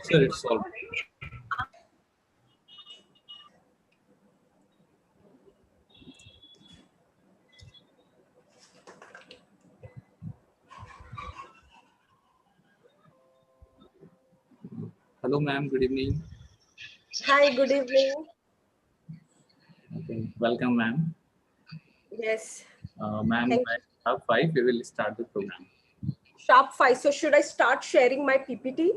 Sir, it's all. Hello, ma'am. Good evening. Hi, good evening. Okay. Welcome, ma'am. Yes. Ma'am, Thank at half 5, we will start the program. Sharp 5. So should I start sharing my PPT?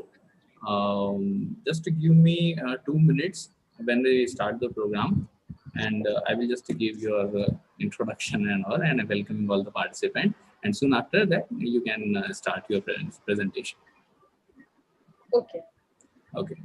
Just to give me 2 minutes when we start the program, and I will just give your introduction and all, and welcoming all the participants. And soon after that, you can start your presentation. Okay. Okay.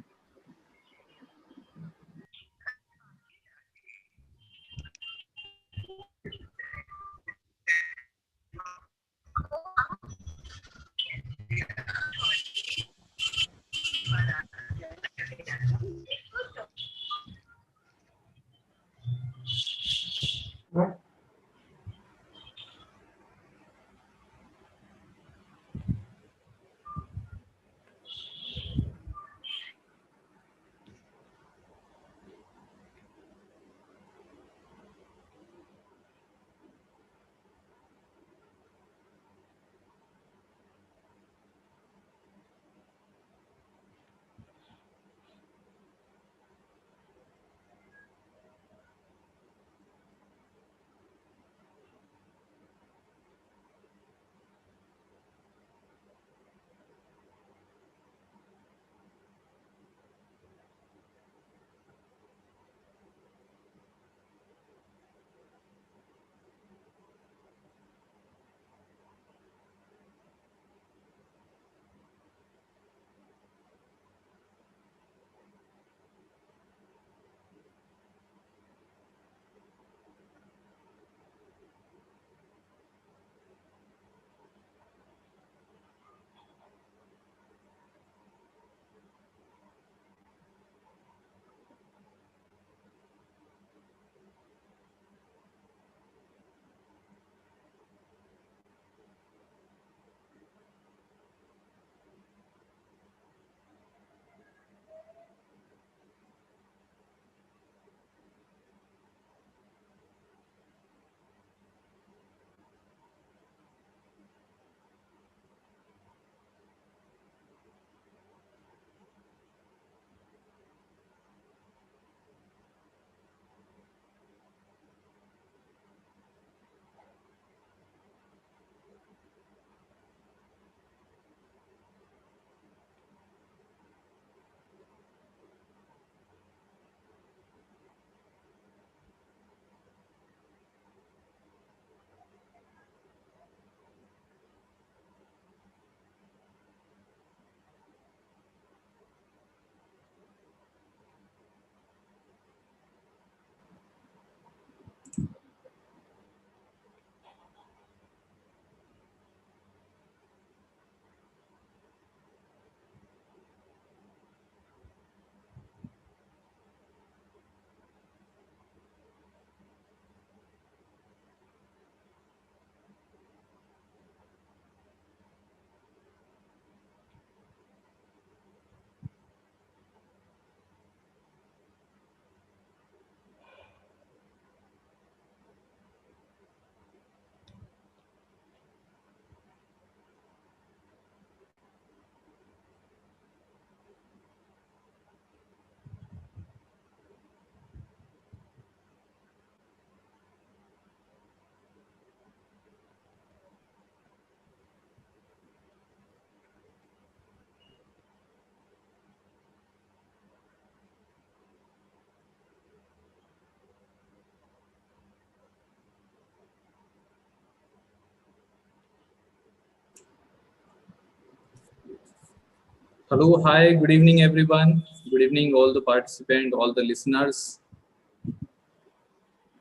Hello, hi, good evening, everyone. Good evening, all the participants, all the listeners,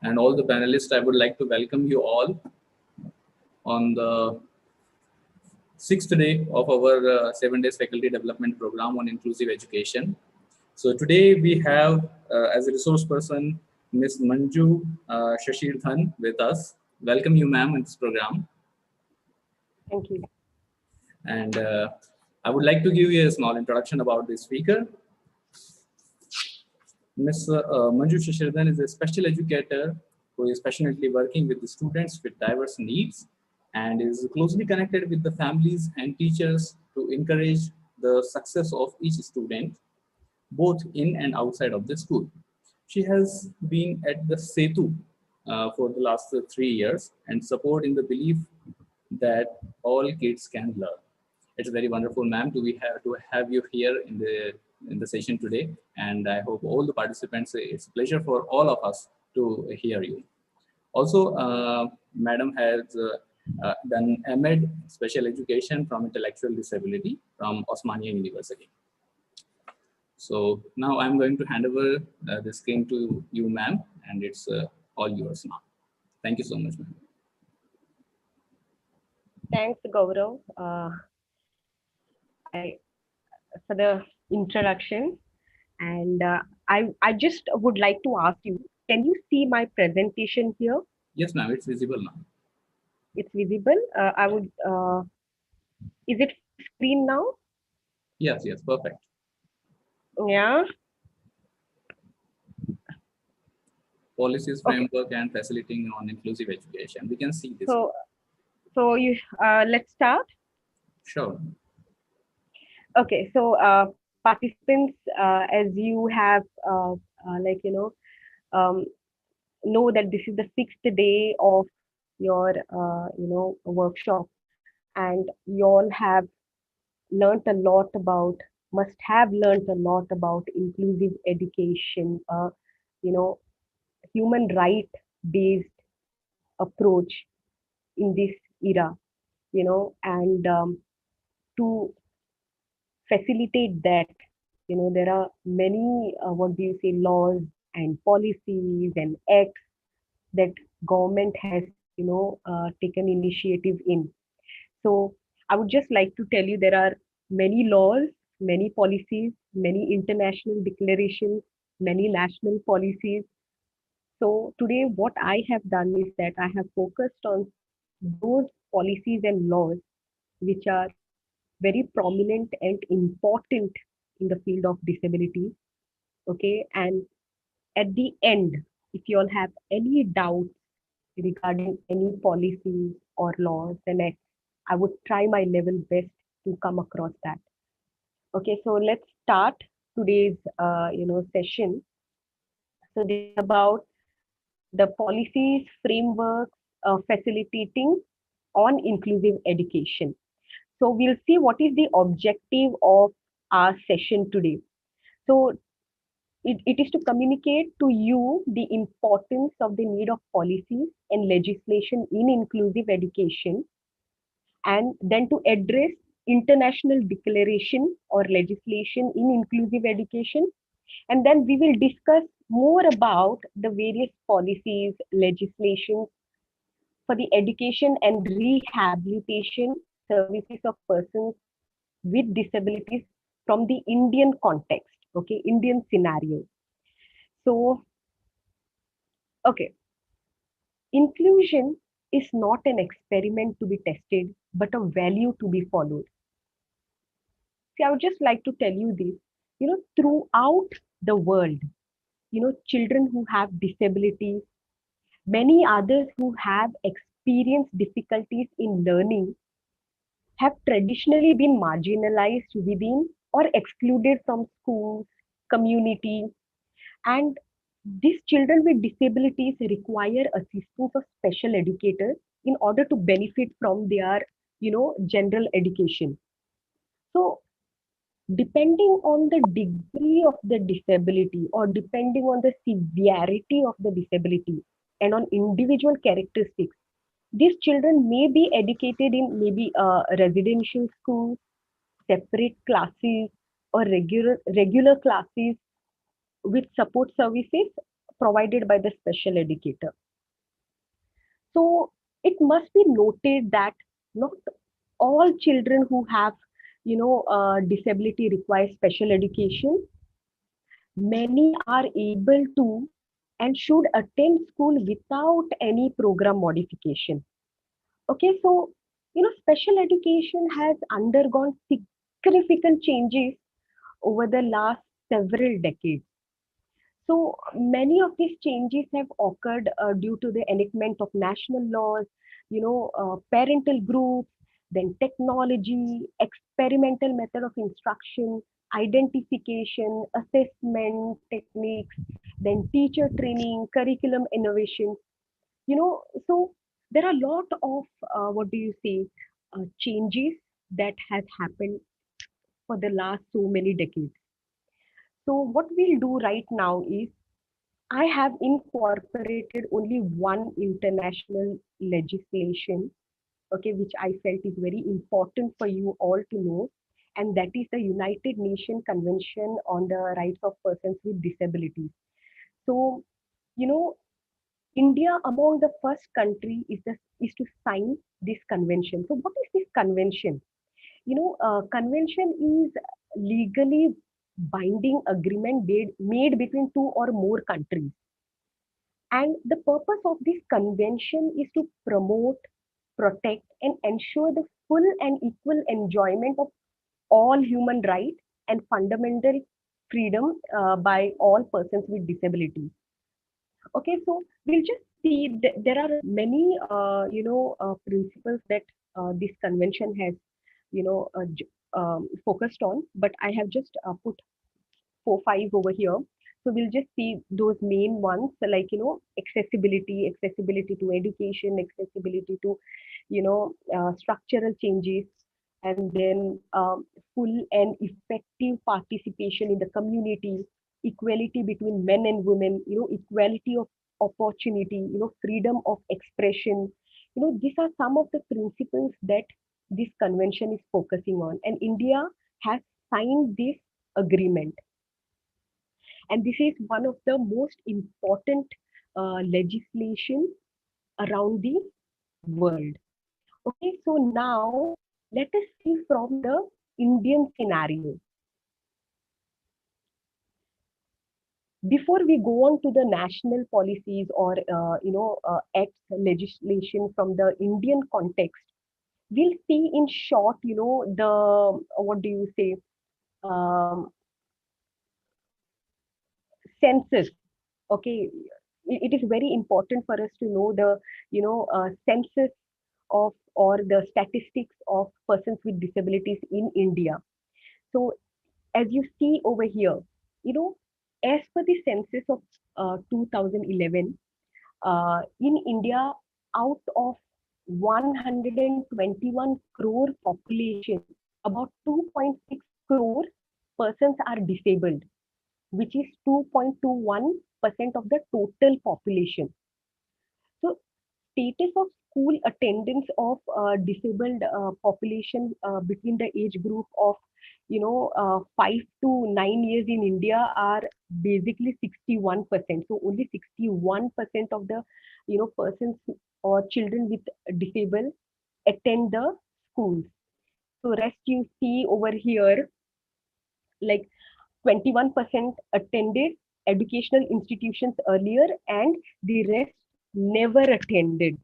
and all the panelists. I would like to welcome you all on the 6th day of our 7 days faculty development program on inclusive education. So today we have as a resource person, Ms. Manju Shashirdhan with us. Welcome you, ma'am, in this program. Thank you. And I would like to give you a small introduction about the speaker. Ms. Manju Shishirdan is a special educator who is passionately working with the students with diverse needs and is closely connected with the families and teachers to encourage the success of each student, both in and outside of the school. She has been at the Setu for the last 3 years and support in the belief that all kids can learn. It's very wonderful, ma'am, to have you here in the session today, and I hope all the participants. It's a pleasure for all of us to hear you. Also, madam has done MEd Special Education from Intellectual Disability from Osmania University. So now I'm going to hand over the screen to you, ma'am, and it's all yours now. Thank you so much, ma'am. Thanks, Gaurav, for the introduction. And I just would like to ask you, can you see my presentation here? Yes, ma'am, it's visible now. It's visible. Is it screen now? Yes, perfect. Yeah. Policies, framework, and facilitating on inclusive education. We can see this. So you let's start. Sure. Okay. So participants, as you have know that this is the 6th day of your workshop, and you all have learned a lot about must have learned a lot about inclusive education, you know human right based approach in this era, and to facilitate that, there are many what do you say, laws and policies and acts that government has taken initiative in. So I would just like to tell you, there are many laws, many policies, many international declarations, many national policies. So today what I have done is that I have focused on those policies and laws which are very prominent and important in the field of disability. Okay. And at the end, if you all have any doubts regarding any policies or laws, then I would try my level best to come across that. Okay, so let's start today's session. So this is about the policies, frameworks, facilitating on inclusive education. So we'll see what is the objective of our session today. So it is to communicate to you the importance of the need of policies and legislation in inclusive education, and then to address international declaration or legislation in inclusive education. And then we will discuss more about the various policies, legislations for the education and rehabilitation services of persons with disabilities from the Indian context, okay, Indian scenario. So, okay, inclusion is not an experiment to be tested, but a value to be followed. See, I would just like to tell you this, throughout the world, children who have disabilities, many others who have experienced difficulties in learning have traditionally been marginalized within or excluded from schools, community, and these children with disabilities require assistance of special educators in order to benefit from their, general education. So depending on the degree of the disability or depending on the severity of the disability and on individual characteristics, these children may be educated in maybe residential schools, separate classes, or regular classes with support services provided by the special educator. So it must be noted that not all children who have disability require special education. Many are able to and should attend school without any program modification. Okay, so Special education has undergone significant changes over the last several decades. So many of these changes have occurred due to the enactment of national laws, parental groups, then technology, experimental method of instruction, identification, assessment techniques, then teacher training, curriculum innovation. So there are a lot of what do you say changes that has happened for the last so many decades. So what we'll do right now is I have incorporated only one international legislation, okay, which I felt is very important for you all to know, and that is the United Nations Convention on the Rights of Persons with Disabilities. So, you know, India among the first country is to sign this convention. So, what is this convention? Convention is legally binding agreement made between two or more countries, and the purpose of this convention is to promote, protect, and ensure the full and equal enjoyment of all human rights and fundamental freedom by all persons with disabilities. Okay, so we'll just see that there are many, principles that this convention has, focused on, but I have just put 4, 5 over here. So we'll just see those main ones, like, accessibility to education, accessibility to, structural changes, and then full and effective participation in the community, equality between men and women, equality of opportunity, freedom of expression. These are some of the principles that this convention is focusing on, and India has signed this agreement, and this is one of the most important legislation around the world. Okay, so now let us see from the Indian scenario. Before we go on to the national policies or acts legislation from the Indian context, we'll see in short, the what do you say, um, census. Okay, it is very important for us to know the census of or the statistics of persons with disabilities in India. So as you see over here, you know, as per the census of 2011, in India, out of 121 crore population, about 2.6 crore persons are disabled, which is 2.21% of the total population. So status of school attendance of disabled population between the age group of 5 to 9 years in India are basically 61%. So only 61% of the persons or children with disabled attend the schools. So rest you see over here, like 21% attended educational institutions earlier, and the rest never attended.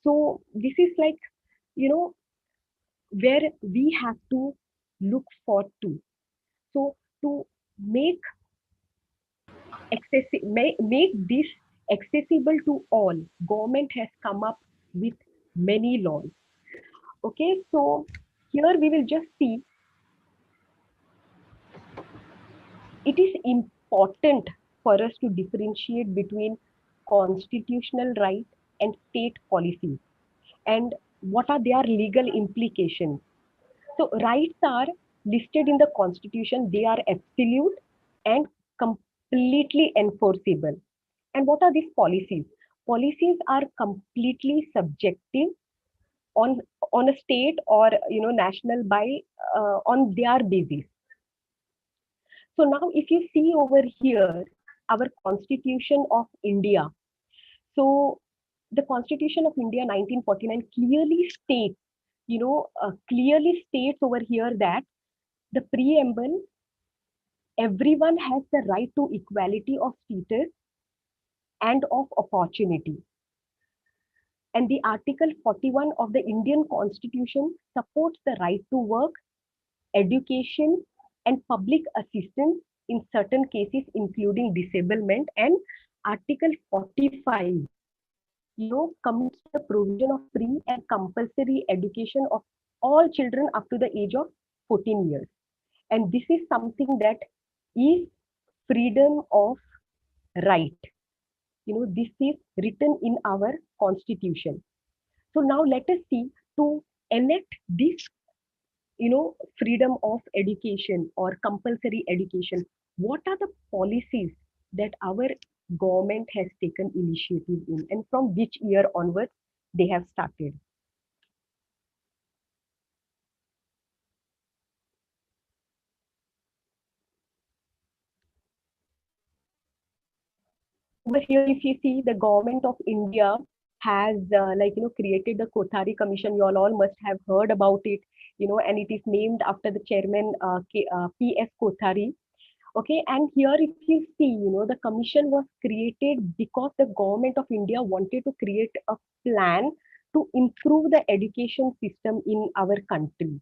So this is like, you know, where we have to look for to. So to make make this accessible to all, government has come up with many laws. Okay, so here we will just see it is important for us to differentiate between constitutional right and state policies, and what are their legal implications. So rights are listed in the constitution, they are absolute and completely enforceable. And what are these policies? Policies are completely subjective on a state or national by on their basis. So now if you see over here, our Constitution of India. So the Constitution of India 1949 clearly states, clearly states over here that the preamble, everyone has the right to equality of status and of opportunity. And the Article 41 of the Indian Constitution supports the right to work, education, and public assistance in certain cases, including disablement. And Article 45, commits to the provision of free and compulsory education of all children up to the age of 14 years. And this is something that is freedom of right. This is written in our constitution. So now let us see, to enact this, freedom of education or compulsory education, what are the policies that our government has taken initiative in, and from which year onwards they have started? Over here, if you see, the government of India has created the Kothari Commission. You all must have heard about it, and it is named after the chairman, P.S. Kothari. Okay, and here if you see, the commission was created because the government of India wanted to create a plan to improve the education system in our country.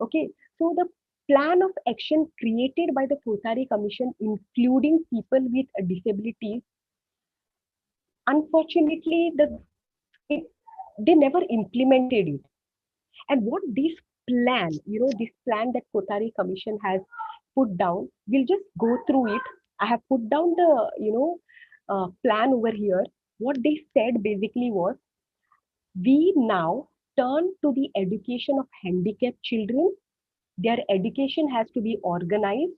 Okay, so the plan of action created by the Kothari Commission, including people with disabilities, unfortunately, it, they never implemented it. And what this plan that Kothari Commission has put down, we'll just go through it. I have put down the, plan over here. What they said basically was, we now turn to the education of handicapped children. Their education has to be organized,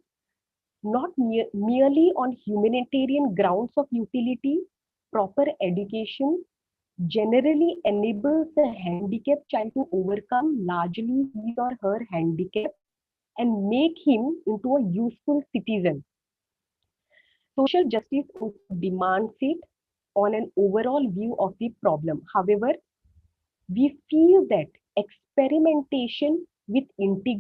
not merely on humanitarian grounds of utility. Proper education generally enables the handicapped child to overcome largely his or her handicap and make him into a useful citizen. Social justice also demands it on an overall view of the problem. However, we feel that experimentation with integration